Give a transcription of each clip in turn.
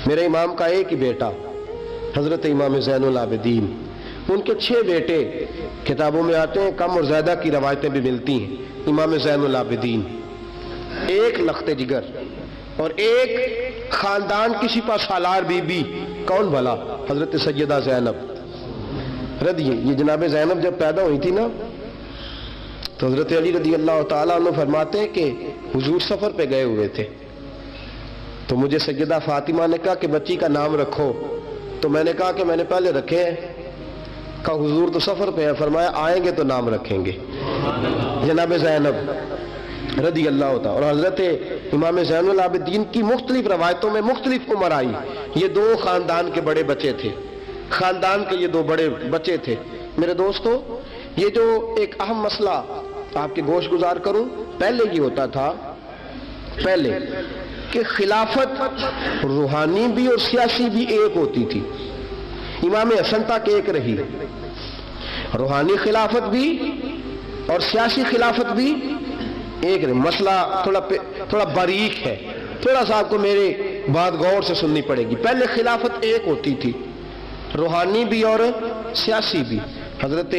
میرے امام کا ایک ہی بیٹا حضرت امام زین العابدین، ان کے 6 بیٹے کتابوں میں آتے ہیں، کم اور زیادہ کی روایتیں بھی ملتی ہیں۔ امام زین العابدین، ایک لخت جگر اور ایک خاندان کی سپہ سالار بی بی، کون بھلا؟ حضرت سیدہ زینب یہ جناب زینب جب پیدا ہوئی تھی نا تو حضرت علی رضی اللہ تعالیٰ عنہ فرماتے ہیں کہ حضور سفر پہ گئے ہوئے تھے، تو مجھے سیدہ فاطمہ نے کہا کہ بچی کا نام رکھو، تو میں نے کہا کہ میں نے پہلے رکھے ہیں، کہا حضور تو سفر پہ ہیں، فرمایا آئیں گے تو نام رکھیں گے، جناب زینب رضی اللہ تعالیٰ۔ اور حضرت امام زین العابدین کی مختلف روایتوں میں مختلف عمر آئی، یہ 2 خاندان کے بڑے بچے تھے، خاندان کے یہ 2 بڑے بچے تھے۔ میرے دوستو، یہ جو ایک اہم مسئلہ آپ کے گوش گزار کروں، پہلے یہ ہوتا تھا پہلے کہ خلافت روحانی بھی اور سیاسی بھی ایک ہوتی تھی، امام حسن تک ایک رہی، روحانی خلافت بھی اور سیاسی خلافت بھی ایک رہی۔ مسئلہ تھوڑا باریک ہے، تھوڑا سا آپ کو میرے بات غور سے سننی پڑے گی۔ پہلے خلافت ایک ہوتی تھی، روحانی بھی اور سیاسی بھی۔ حضرت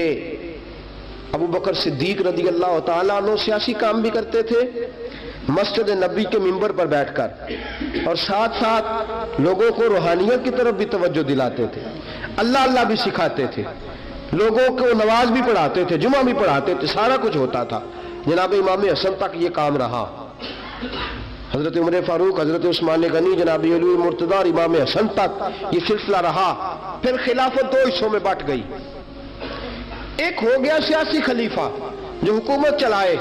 ابو بکر صدیق رضی اللہ تعالیٰ عنہ سیاسی کام بھی کرتے تھے مسجد نبی کے منبر پر بیٹھ کر، اور ساتھ ساتھ لوگوں کو روحانیت کی طرف بھی توجہ دلاتے تھے، اللہ اللہ بھی سکھاتے تھے، لوگوں کو نماز بھی پڑھاتے تھے، جمعہ بھی پڑھاتے تھے، سارا کچھ ہوتا تھا۔ جناب امام حسن تک یہ کام رہا، حضرت عمر فاروق، حضرت عثمان غنی، جناب علی مرتضیٰ اور امام حسن تک یہ سلسلہ رہا۔ پھر خلافت 2 حصوں میں بٹ گئی، ایک ہو گیا سیاسی خلیفہ جو حکومت چلائے،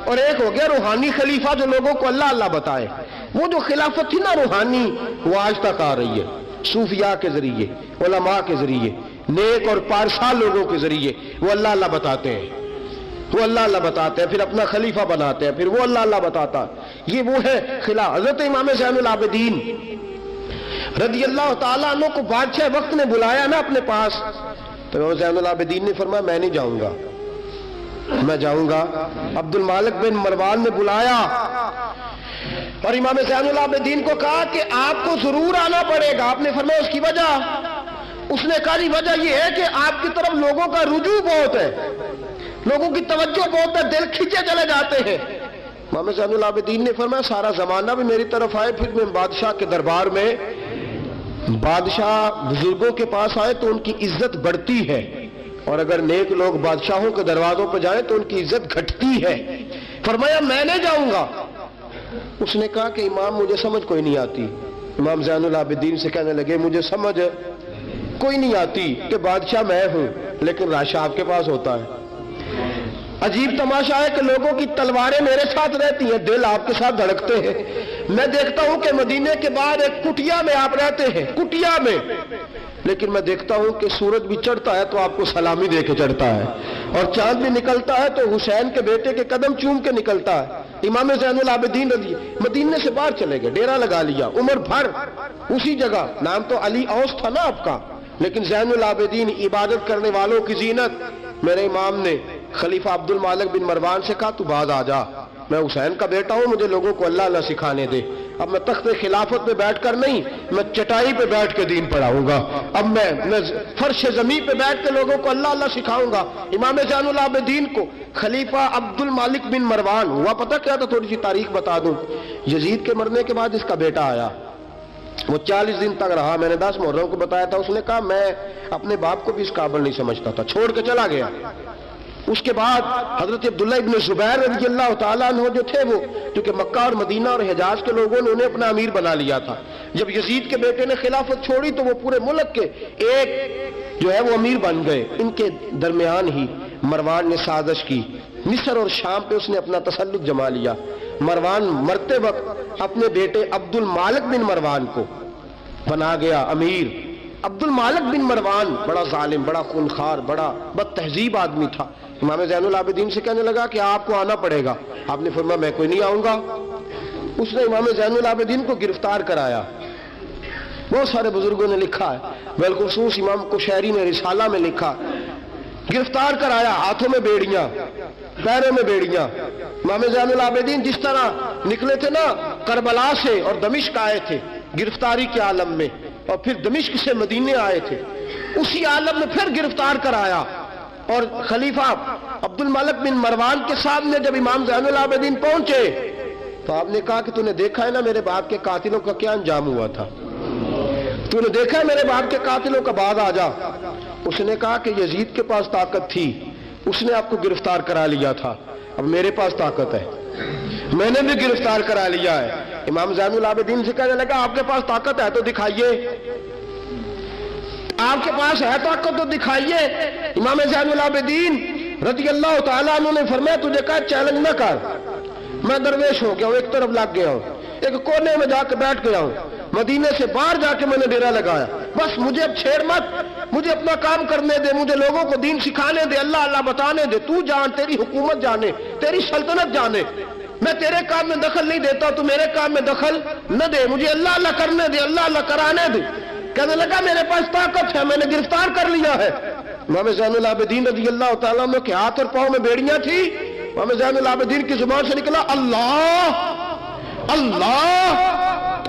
اور ایک ہو گیا روحانی خلیفہ جو لوگوں کو اللہ اللہ بتائے۔ وہ جو خلافت تھی نا روحانی، وہ آج تک آ رہی ہے، صوفیاء کے ذریعے، علماء کے ذریعے، نیک اور پارسال لوگوں کے ذریعے وہ اللہ اللہ بتاتے ہیں، وہ اللہ اللہ بتاتے ہیں، پھر اپنا خلیفہ بناتے ہیں، پھر وہ اللہ اللہ بتاتا ہے۔ یہ وہ ہے خلاف۔ حضرت امام زین العابدین رضی اللہ تعالیٰ عنہ کو بادشاہ وقت نے بلایا نا اپنے پاس، تو امام زین العابدین نے فرمایا میں نہیں جاؤں گا، میں جاؤں گا۔ عبد المالک بن مروان نے بلایا اور امام زین العابدین کو کہا کہ آپ کو ضرور آنا پڑے گا۔ آپ نے فرمایا اس کی وجہ؟ اس نے کہا وجہ یہ ہے کہ آپ کی طرف لوگوں کا رجوع بہت ہے، لوگوں کی توجہ بہت ہے، دل کھینچے چلے جاتے ہیں۔ امام زین العابدین نے فرمایا سارا زمانہ بھی میری طرف آئے، پھر میں بادشاہ کے دربار میں، بادشاہ بزرگوں کے پاس آئے تو ان کی عزت بڑھتی ہے، اور اگر نیک لوگ بادشاہوں کے دروازوں پہ جائیں تو ان کی عزت گھٹتی ہے۔ فرمایا میں نہیں جاؤں گا۔ اس نے کہا کہ امام مجھے سمجھ کوئی نہیں آتی۔ امام زین العابدین سے کہنے لگے مجھے سمجھ کوئی نہیں آتی کہ بادشاہ میں ہوں لیکن راشا آپ کے پاس ہوتا ہے۔ عجیب تماشا ہے کہ لوگوں کی تلواریں میرے ساتھ رہتی ہیں، دل آپ کے ساتھ دھڑکتے ہیں۔ میں دیکھتا ہوں کہ مدینے کے بعد ایک کٹیا میں آپ رہتے ہیں، کٹیا میں، لیکن میں دیکھتا ہوں کہ سورج بھی چڑھتا ہے تو آپ کو سلامی دے کے چڑھتا ہے، اور چاند بھی نکلتا ہے تو حسین کے بیٹے کے قدم چوم کے نکلتا ہے۔ امام زین العابدین رضی مدینے سے باہر چلے گئے، ڈیرا لگا لیا، عمر بھر اسی جگہ، نام تو علی اوس تھا نا آپ کا، لیکن زین العابدین عبادت کرنے والوں کی زینت۔ میرے امام نے خلیفہ عبد المالک بن مروان سے کہا تو باز آ جا، میں حسین کا بیٹا ہوں، مجھے لوگوں کو اللہ اللہ سکھانے دے۔ اب میں تخت خلافت پہ بیٹھ کر نہیں، میں چٹائی پہ بیٹھ کے دین پڑھاؤں گا، اب میں فرش زمین پہ بیٹھ کے لوگوں کو اللہ اللہ سکھاؤں گا۔ امام زین العابدین کو خلیفہ عبد المالک بن مروان ہوا پتہ کیا تھا؟ تھوڑی سی تاریخ بتا دوں۔ یزید کے مرنے کے بعد اس کا بیٹا آیا، وہ 40 دن تک رہا، میں نے 10 محرم کو بتایا تھا۔ اس نے کہا میں اپنے باپ کو بھی اس قابل نہیں سمجھتا تھا، چھوڑ کے چلا گیا۔ اس کے بعد حضرت عبداللہ ابن زبیر رضی اللہ تعالیٰ عنہ جو تھے، وہ کیونکہ مکہ اور مدینہ اور حجاز کے لوگوں نے انہیں اپنا امیر بنا لیا تھا، جب یزید کے بیٹے نے خلافت چھوڑی تو وہ پورے ملک کے ایک جو ہے وہ امیر بن گئے۔ ان کے درمیان ہی مروان نے سازش کی، مصر اور شام پہ اس نے اپنا تسلط جما لیا۔ مروان مرتے وقت اپنے بیٹے عبد المالک بن مروان کو بنا گیا امیر۔ عبد المالک بن مروان بڑا ظالم، بڑا خونخوار، بڑا بد تہذیب آدمی تھا۔ امام زین العابدین سے کہنے لگا کہ آپ کو آنا پڑے گا۔ آپ نے فرمایا میں کوئی نہیں آؤں گا۔ اس نے امام زین العابدین کو گرفتار کرایا۔ بہت سارے بزرگوں نے لکھا ہے، بالخصوص امام کشیری نے رسالہ میں لکھا، گرفتار کرایا، ہاتھوں میں بیڑیاں، پیروں میں بیڑیاں۔ امام زین العابدین جس طرح نکلے تھے نا کربلا سے اور دمشق آئے تھے، گرفتاری کے عالم میں، اور پھر دمشق سے مدینے آئے تھے، اسی عالم میں پھر گرفتار کرایا، اور خلیفہ عبد الملک بن مروان کے سامنے جب امام زین العابدین پہنچے تو آپ نے کہا کہ تو نے دیکھا ہے نا میرے باپ کے قاتلوں کا کیا انجام ہوا تھا، تو نے دیکھا ہے میرے باپ کے قاتلوں کا، بعد آ جا۔ اس نے کہا کہ یزید کے پاس طاقت تھی، اس نے آپ کو گرفتار کرا لیا تھا، اب میرے پاس طاقت ہے، میں نے بھی گرفتار کرا لیا ہے۔ امام زین العابدین سے کہنے لگا آپ کے پاس طاقت ہے تو دکھائیے، آپ کے پاس ہے طاقت تو دکھائیے۔ امام زین العابدین رضی اللہ تعالیٰ عنہ نے فرمایا تجھے کہا چیلنج نہ کر، میں درویش ہو گیا ہوں، ایک طرف لگ گیا ہوں، ایک کونے میں جا کے بیٹھ گیا ہوں، مدینے سے باہر جا کے میں نے ڈیرا لگایا، بس مجھے اب چھیڑ مت، مجھے اپنا کام کرنے دے، مجھے لوگوں کو دین سکھانے دے، اللہ اللہ بتانے دے، تو جان، تیری حکومت جانے، تیری سلطنت جانے، میں تیرے کام میں دخل نہیں دیتا، تو میرے کام میں دخل نہ دے، مجھے اللہ اللہ کرنے دے، اللہ اللہ کرانے دے۔ کہنے لگا میرے پاس طاقت ہے، میں نے گرفتار کر لیا ہے۔ امام زین العابدین رضی اللہ تعالیٰ عنہ کے ہاتھ اور پاؤں میں بیڑیاں تھی، امام زین العابدین کی زبان سے نکلا اللہ اللہ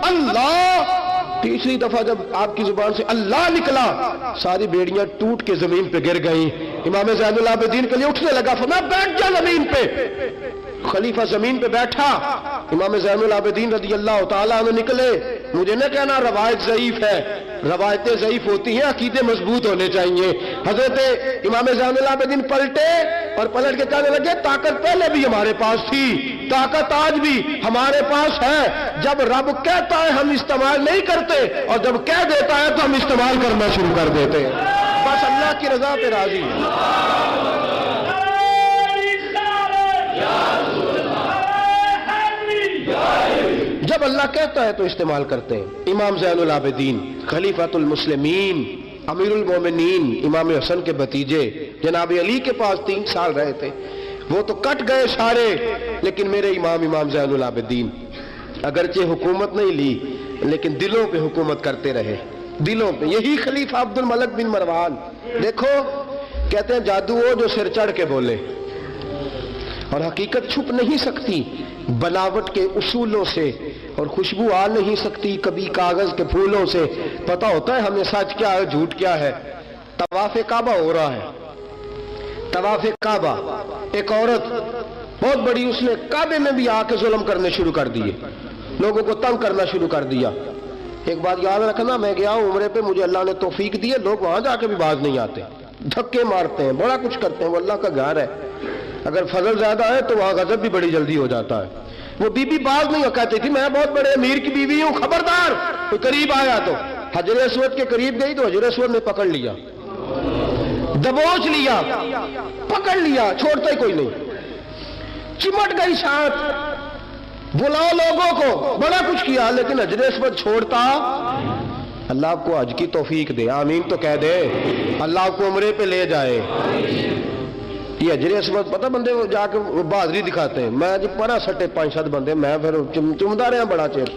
اللہ۔ تیسری دفعہ جب آپ کی زبان سے اللہ نکلا ساری بیڑیاں ٹوٹ کے زمین پہ گر گئیں۔ امام زین العابدین کے لیے اٹھنے لگا، فرمایا بیٹھ جا زمین پہ۔ خلیفہ زمین پہ بیٹھا، امام زین العابدین رضی اللہ تعالیٰ عنہ نکلے۔ مجھے نہ کہنا روایت ضعیف ہے، روایتیں ضعیف ہوتی ہیں، عقیدے مضبوط ہونے چاہیے۔ حضرت امام زین العابدین پلٹے اور پلٹ کے کہنے لگے طاقت پہلے بھی ہمارے پاس تھی، طاقت آج بھی ہمارے پاس ہے، جب رب کہتا ہے ہم استعمال نہیں کرتے، اور جب کہہ دیتا ہے تو ہم استعمال کرنا شروع کر دیتے ہیں، بس اللہ کی رضا پہ راضی ہے۔ جب اللہ کہتا ہے تو استعمال کرتے ہیں۔ امام زین العابدین خلیفۃ المسلمین امیر المومنین امام حسن کے بھتیجے جناب علی کے پاس 3 سال رہے تھے، وہ تو کٹ گئے سارے، لیکن میرے امام زین العابدین اگرچہ حکومت نہیں لی لیکن دلوں پہ حکومت کرتے رہے، دلوں پہ۔ یہی خلیفہ عبد الملک بن مروان، دیکھو کہتے ہیں جادو ہو جو سر چڑھ کے بولے، اور حقیقت چھپ نہیں سکتی بناوٹ کے اصولوں سے، اور خوشبو آ نہیں سکتی کبھی کاغذ کے پھولوں سے۔ پتہ ہوتا ہے ہمیں سچ کیا ہے جھوٹ کیا ہے۔ طواف کعبہ ہو رہا ہے، طواف کعبہ، ایک عورت بہت بڑی، اس نے کعبے میں بھی آ کے ظلم کرنے شروع کر دیے، لوگوں کو تنگ کرنا شروع کر دیا۔ ایک بات یاد رکھنا، میں گیا ہوں عمرے پہ، مجھے اللہ نے توفیق دی ہے، لوگ وہاں جا کے بھی باز نہیں آتے، دھکے مارتے ہیں، بڑا کچھ کرتے ہیں، وہ اللہ کا گھر ہے، اگر فضل زیادہ ہے تو وہاں غضب بھی بڑی جلدی ہو جاتا ہے۔ وہ بی بی باز نہیں ہو، کہتی تھی میں بہت بڑے امیر کی بیوی ہوں، خبردار کوئی قریب آیا تو۔ حجر اسود کے قریب گئی تو حجر اسود نے پکڑ لیا، دبوچ لیا، پکڑ لیا، چھوڑتا ہی کوئی نہیں، چمٹ گئی ساتھ، بلاؤ لوگوں کو، بڑا کچھ کیا، لیکن حجر اسود چھوڑتا۔ اللہ آپ کو حج کی توفیق دے، آمین تو کہہ دے، اللہ آپ کو عمرے پہ لے جائے۔ یہ حجر اسود پتہ بندے جا کے بہادری دکھاتے ہیں، میں جب پڑا سٹے 5-7 بندے، میں پھر چمدا رہا بڑا چیر،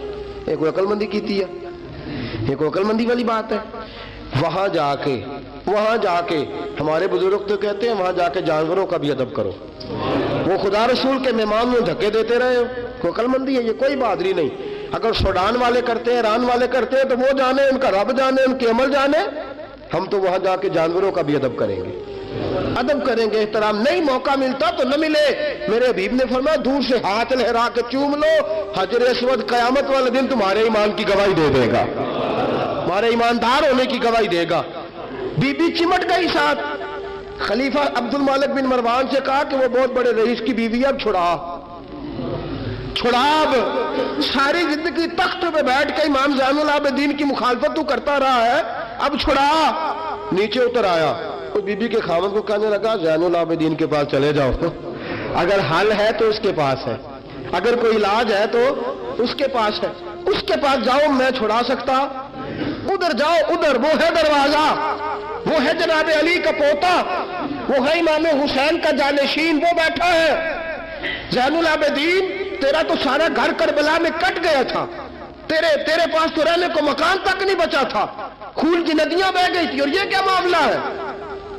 ایک کوئی عقل مندی کیتی ہے، یہ کوئی عقل مندی والی بات ہے۔ وہاں جا کے ہمارے بزرگ تو کہتے ہیں وہاں جا کے جانوروں کا بھی ادب کرو، وہ خدا رسول کے مہمان میں دھکے دیتے رہے، کوئی عقل مندی ہے، یہ کوئی بہادری نہیں۔ اگر سوڈان والے کرتے ہیں، ایران والے کرتے ہیں تو وہ جانے، ان کا رب جانے، ان کے عمل جانے، ہم تو وہاں جا کے جانوروں کا بھی ادب کریں گے، ادب کریں گے، احترام۔ نہیں موقع ملتا تو نہ ملے، میرے حبیب نے فرمایا دور سے ہاتھ لہرا کے چوم لو، حجر اسود قیامت والے دن تمہارے ایمان کی گواہی دے دے گا، تمہارے ایماندار ہونے کی گواہی دے گا۔ بی بی چمٹ گئی ساتھ، خلیفہ عبد الملک بن مروان سے کہا کہ وہ بہت بڑے رئیس کی بیوی، اب چھڑا، اب ساری زندگی تخت پہ بیٹھ کے امام زین العابدین کی مخالفت تو کرتا رہا ہے، اب چھڑا۔ نیچے اتر آیا، اس بی بی کے خاوند کو کہنے لگا زین العابدین کے پاس چلے جاؤ، اگر حل ہے تو اس کے پاس ہے، اگر کوئی علاج ہے تو اس کے پاس ہے، اس کے پاس جاؤ، میں چھڑا سکتا، ادھر جاؤ، ادھر وہ ہے دروازہ، وہ ہے جناب علی کا پوتا، وہ ہے امام حسین کا جانشین، وہ بیٹھا ہے۔ زین العابدین تیرا تو سارا گھر کربلا میں کٹ گیا تھا، تیرے پاس تو رہنے کو مکان تک نہیں بچا تھا، خون کی ندیاں بہہ گئی تھی، اور یہ کیا معاملہ ہے؟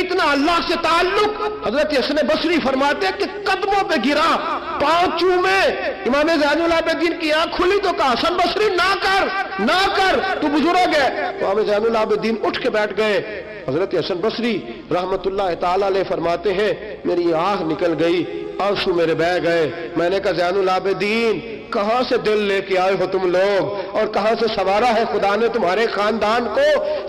اتنا اللہ سے تعلق. حضرت حسن بصری فرماتے ہیں کہ قدموں پہ گرا، پاؤں چومے. امام زین العابدین کی آنکھ کھلی تو کہا حسن بصری نہ کر، نہ کر، تو بزرگ ہے. امام زین العابدین اٹھ کے بیٹھ گئے. حضرت حسن بصری رحمت اللہ تعالی علیہ فرماتے ہیں میری آنکھ نکل گئی، آنسو میرے بہہ گئے. میں نے کہا زین العابدین کہاں سے دل لے کے آئے ہو تم لوگ، اور کہاں سے سنوارا ہے خدا نے تمہارے خاندان کو؟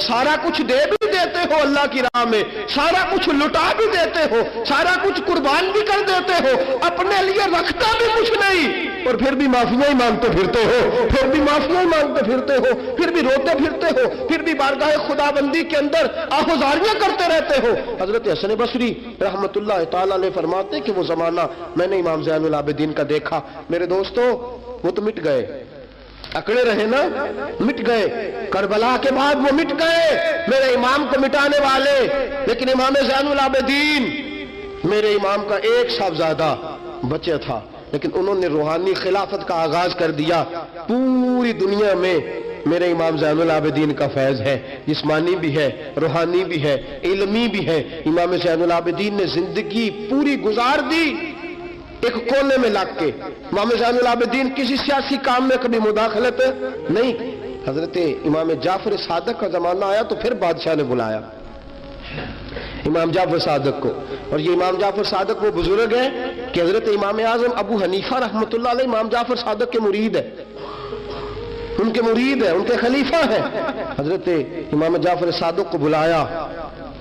سارا کچھ دے بھی دیتے ہو اللہ کی راہ میں، سارا کچھ لٹا بھی دیتے ہو، سارا کچھ قربان بھی کر دیتے ہو، اپنے لیے رکھتا بھی کچھ نہیں، اور پھر بھی معافیاں ہی مانگتے پھرتے ہو، پھر بھی معافیاں ہی مانگتے پھرتے ہو، پھر بھی روتے پھرتے ہو، پھر بھی بارگاہ خدا بندی کے اندر آہوزاریاں کرتے رہتے ہو. حضرت حسن بصری رحمت اللہ تعالی علیہ فرماتے کہ وہ زمانہ میں نے امام زین العابدین کا دیکھا. میرے دوستو وہ تو مٹ گئے، اکڑے رہے نا، مٹ گئے. کربلا کے بعد وہ مٹ گئے میرے امام کو مٹانے والے. لیکن امام زین العابدین میرے امام کا ایک صاحبزادہ بچہ تھا، لیکن انہوں نے روحانی خلافت کا آغاز کر دیا. پوری دنیا میں میرے امام زین العابدین کا فیض ہے، جسمانی بھی ہے، روحانی بھی ہے، علمی بھی ہے. امام زین العابدین نے زندگی پوری گزار دی ایک کونے میں لگ کے. امام زین العابدین کسی سیاسی کام میں کبھی مداخلت نہیں. حضرت امام جعفر صادق کا زمانہ آیا تو پھر بادشاہ نے بلایا امام جعفر صادق کو. اور یہ امام جعفر صادق وہ بزرگ ہیں کہ حضرت امام اعظم ابو حنیفہ رحمۃ اللہ علیہ امام جعفر صادق کے مرید ہے، ان کے مرید ہے، ان کے خلیفہ ہیں. حضرت امام جعفر صادق کو بلایا،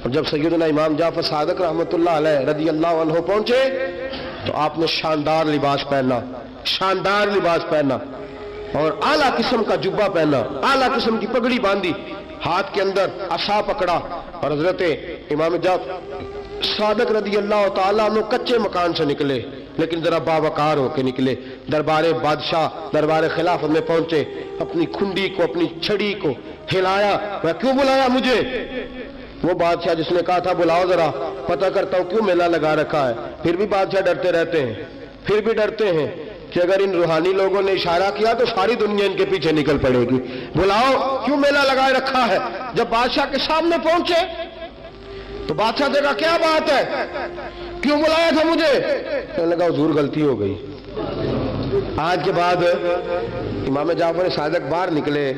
اور جب سیدنا امام جعفر صادق رحمۃ اللہ علیہ رضی اللہ عنہ پہنچے تو آپ نے شاندار لباس پہنا، شاندار لباس پہنا، اور اعلیٰ قسم کا جبہ پہنا، اعلیٰ قسم کی پگڑی باندھی، ہاتھ کے اندر عصا پکڑا. اور حضرت امام جعفر صادق رضی اللہ تعالیٰ عنہ کچے مکان سے نکلے، لیکن ذرا باوقار ہو کے نکلے. دربار بادشاہ، دربار خلافت میں پہنچے، اپنی کھنڈی کو، اپنی چھڑی کو ہلایا. میں کیوں بلایا مجھے؟ وہ بادشاہ جس نے کہا تھا بلاؤ ذرا پتہ کرتا ہوں کیوں میلہ لگا رکھا ہے. پھر بھی بادشاہ ڈرتے رہتے ہیں، پھر بھی ڈرتے ہیں کہ اگر ان روحانی لوگوں نے اشارہ کیا تو ساری دنیا ان کے پیچھے نکل پڑے گی. بلاؤ کیوں میلہ لگائے رکھا ہے؟ جب بادشاہ کے سامنے پہنچے تو بادشاہ نے کہا کیا بات ہے، کیوں بلایا تھا مجھے؟ کہنے لگا حضور غلطی ہو گئی. آج کے بعد امام جعفر صادق باہر نکلے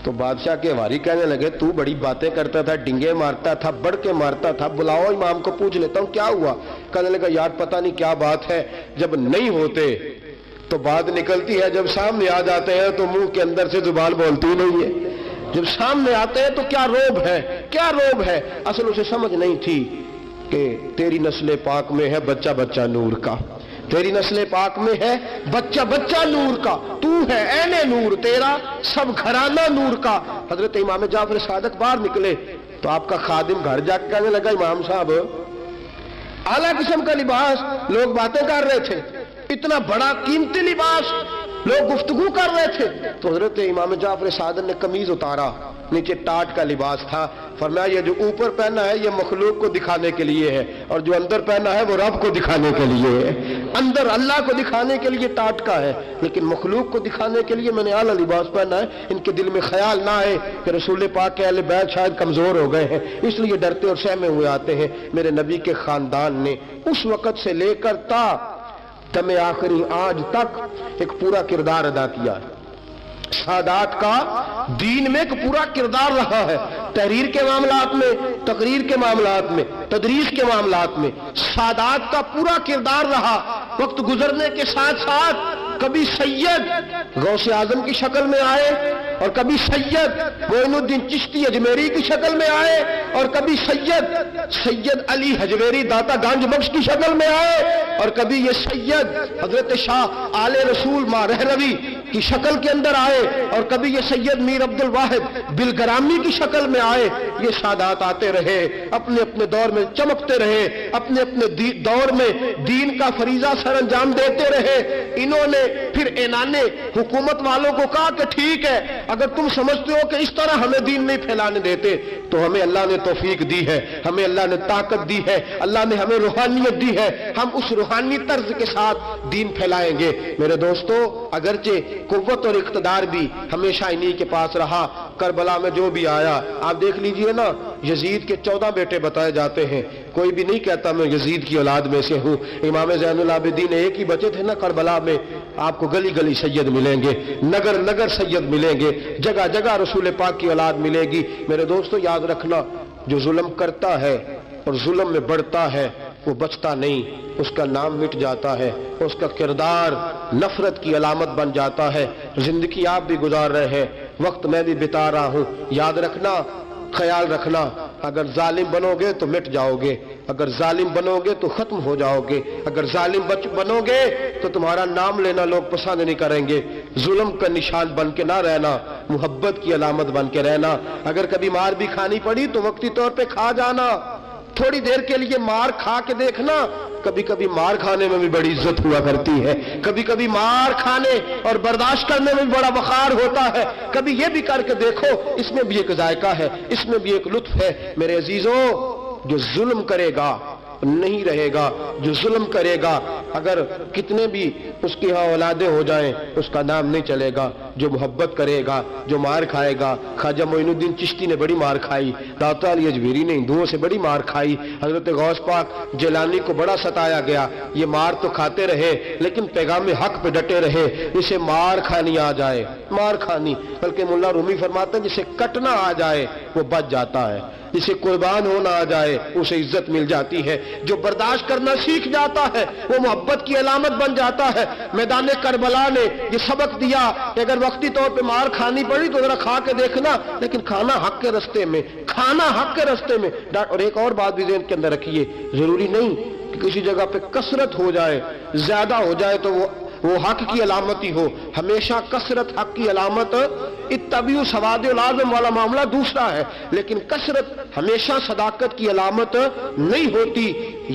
تو بادشاہ کے حواری کہنے لگے تو بڑی باتیں کرتا تھا، ڈنگے مارتا تھا، بڑھ کے مارتا تھا، بلاؤ امام کو پوچھ لیتا ہوں کیا ہوا. کہنے لگا یار پتہ نہیں کیا بات ہے، جب نہیں ہوتے تو بات نکلتی ہے، جب سامنے آ جاتے ہیں تو منہ کے اندر سے زبان بولتی نہیں ہے. جب سامنے آتے ہیں تو کیا روب ہے، کیا روب ہے. اصل اسے سمجھ نہیں تھی کہ تیری نسل پاک میں ہے بچہ بچہ نور کا، تیری نسل پاک میں ہے بچہ بچہ نور کا، تو ہے عین نور، تیرا سب گھرانہ نور کا. حضرت امام جعفر صادق باہر نکلے تو آپ کا خادم گھر جا کے کہنے لگا امام صاحب اعلیٰ قسم کا لباس، لوگ باتیں کر رہے تھے، اتنا بڑا قیمتی لباس، لوگ گفتگو کر رہے تھے. تو حضرت امام جعفر صادق نے قمیض اتارا، نیچے ٹاٹ کا لباس تھا. فرمایا یہ جو اوپر پہنا ہے یہ مخلوق کو دکھانے کے لیے ہے، اور جو اندر پہنا ہے وہ رب کو دکھانے کے لیے ہے. اندر اللہ کو دکھانے کے لیے ٹاٹ کا ہے، لیکن مخلوق کو دکھانے کے لیے میں نے اعلیٰ لباس پہنا ہے. ان کے دل میں خیال نہ آئے کہ رسول پاک کے اہل بیت شاید کمزور ہو گئے ہیں، اس لیے ڈرتے اور سہمے ہوئے آتے ہیں. میرے نبی کے خاندان نے اس وقت سے لے کر تا دم آخری آج تک ایک پورا کردار ادا کیا ہے. سادات کا دین میں ایک پورا کردار رہا ہے. تحریر کے معاملات میں، تقریر کے معاملات میں، تدریس کے معاملات میں سادات کا پورا کردار رہا. وقت گزرنے کے ساتھ ساتھ کبھی سید غوث اعظم کی شکل میں آئے، اور کبھی سید معین الدین چشتی اجمیری کی شکل میں آئے، اور کبھی سید علی حجویری داتا گنج بخش کی شکل میں آئے، اور کبھی یہ سید حضرت شاہ آل رسول ماں رہنوی کی شکل کے اندر آئے، اور کبھی یہ سید میر عبد الواحد بلگرامی کی شکل میں آئے. یہ سادات آتے رہے، اپنے اپنے دور میں چمکتے رہے، اپنے اپنے دور میں دین کا فریضہ سر انجام دیتے رہے. انہوں نے پھر اعلان حکومت والوں کو کہا کہ ٹھیک ہے، اگر تم سمجھتے ہو کہ اس طرح ہمیں دین نہیں پھیلانے دیتے تو ہمیں اللہ نے توفیق دی ہے، ہمیں اللہ نے طاقت دی ہے، اللہ نے ہمیں روحانیت دی ہے، ہم اس روحانی طرز کے ساتھ دین پھیلائیں گے. میرے دوستو اگرچہ قوت اور اقتدار بھی ہمیشہ انہی کے پاس رہا، کربلا میں جو بھی آیا آپ دیکھ لیجئے نا, یزید کے 14 بیٹے بتائے جاتے ہیں, کوئی بھی نہیں کہتا میں یزید کی اولاد میں سے ہوں. امام زین العابدین ایک ہی بچے تھے نا کربلا میں. آپ کو گلی گلی سید ملیں گے, نگر نگر سید ملیں گے, جگہ جگہ رسول پاک کی اولاد ملے گی. میرے دوستو یاد رکھنا, جو ظلم کرتا ہے اور ظلم میں بڑھتا ہے وہ بچتا نہیں, اس کا نام مٹ جاتا ہے, اس کا کردار نفرت کی علامت بن جاتا ہے. زندگی آپ بھی گزار رہے ہیں, وقت میں بھی بتا رہا ہوں. یاد رکھنا, خیال رکھنا, اگر ظالم بنو گے تو مٹ جاؤ گے, اگر ظالم بنو گے تو ختم ہو جاؤ گے, اگر ظالم بنو گے تو تمہارا نام لینا لوگ پسند نہیں کریں گے. ظلم کا نشان بن کے نہ رہنا, محبت کی علامت بن کے رہنا. اگر کبھی مار بھی کھانی پڑی تو وقتی طور پہ کھا جانا, تھوڑی دیر کے لیے مار کھا کے دیکھنا. کبھی کبھی مار کھانے میں بھی بڑی عزت ہوا کرتی ہے, کبھی کبھی مار کھانے اور برداشت کرنے میں بھی بڑا وقار ہوتا ہے. کبھی یہ بھی کر کے دیکھو, اس میں بھی ایک ذائقہ ہے, اس میں بھی ایک لطف ہے. میرے عزیزوں, جو ظلم کرے گا نہیں رہے گا, جو ظلم کرے گا اگر کتنے بھی اس کی ہاں اولادیں ہو جائیں اس کا نام نہیں چلے گا. جو محبت کرے گا, جو مار کھائے گا. خواجہ معین الدین چشتی نے بڑی مار کھائی, داتا علی اجمیری نے ہندوؤں سے بڑی مار کھائی, حضرت غوث پاک جیلانی کو بڑا ستایا گیا. یہ مار تو کھاتے رہے لیکن پیغام حق پہ ڈٹے رہے. جسے مار کھانی آ جائے, مار کھانی, بلکہ مولا رومی فرماتے ہیں جسے کٹنا آ جائے وہ بچ جاتا ہے, جسے قربان ہونا آ جائے اسے عزت مل جاتی ہے. جو برداشت کرنا سیکھ جاتا ہے وہ محبت کی علامت بن جاتا ہے. میدان کربلا نے یہ سبق دیا کہ اگر وقتی طور پہ مار کھانی پڑی تو ذرا کھا کے دیکھنا, لیکن کھانا حق کے رستے میں, کھانا حق کے رستے میں. اور ایک اور بات بھی ذہن کے اندر رکھیے, ضروری نہیں کہ کسی جگہ پہ کثرت ہو جائے, زیادہ ہو جائے تو وہ حق کی علامت ہی ہو. ہمیشہ کثرت حق کی علامت, اتبعوا سواد العظم والا معاملہ دوسرا ہے, لیکن کثرت ہمیشہ صداقت کی علامت نہیں ہوتی.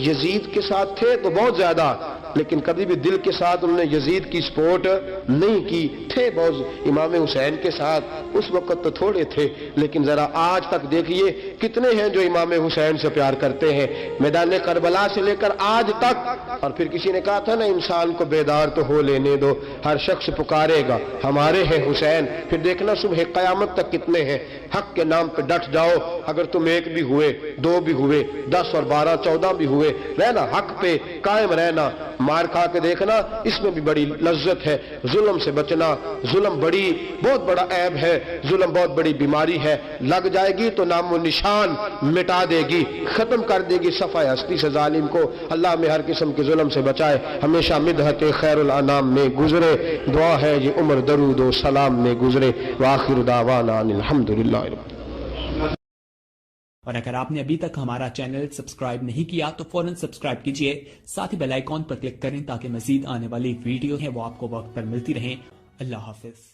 یزید کے ساتھ تھے تو بہت زیادہ, لیکن کبھی بھی دل کے ساتھ انہوں نے یزید کی سپورٹ نہیں کی. تھے بہت امام حسین کے ساتھ, اس وقت تو تھوڑے تھے, لیکن ذرا آج تک دیکھیے کتنے ہیں جو امام حسین سے پیار کرتے ہیں, میدان کربلا سے لے کر آج تک. اور پھر کسی نے کہا تھا نا, انسان کو بیدار تو ہو لینے دو, ہر شخص پکارے گا ہمارے ہیں حسین. پھر دیکھنا صبح قیامت تک کتنے ہیں. حق کے نام پہ ڈٹ جاؤ, اگر تم ایک بھی ہوئے, دو بھی ہوئے, 10 اور 12 14 بھی ہوئے, رہنا حق پہ قائم رہنا. مار کھا کے دیکھنا, اس میں بھی بڑی لذت ہے. ظلم سے بچنا, ظلم بہت بڑا عیب ہے, ظلم بہت بڑی بیماری ہے. لگ جائے گی تو نام و نشان مٹا دے گی, ختم کر دے گی صفحہ ہستی سے ظالم کو. اللہ میں ہر قسم کے ظلم سے بچائے, ہمیشہ مدحت خیر الانام میں گزرے. دعا ہے یہ عمر درود و سلام میں گزرے. وآخر دعوانا الحمدللہ. اور اگر آپ نے ابھی تک ہمارا چینل سبسکرائب نہیں کیا تو فوراً سبسکرائب کیجئے, ساتھ ہی بیل آئیکن پر کلک کریں تاکہ مزید آنے والی ویڈیو ہیں وہ آپ کو وقت پر ملتی رہیں. اللہ حافظ.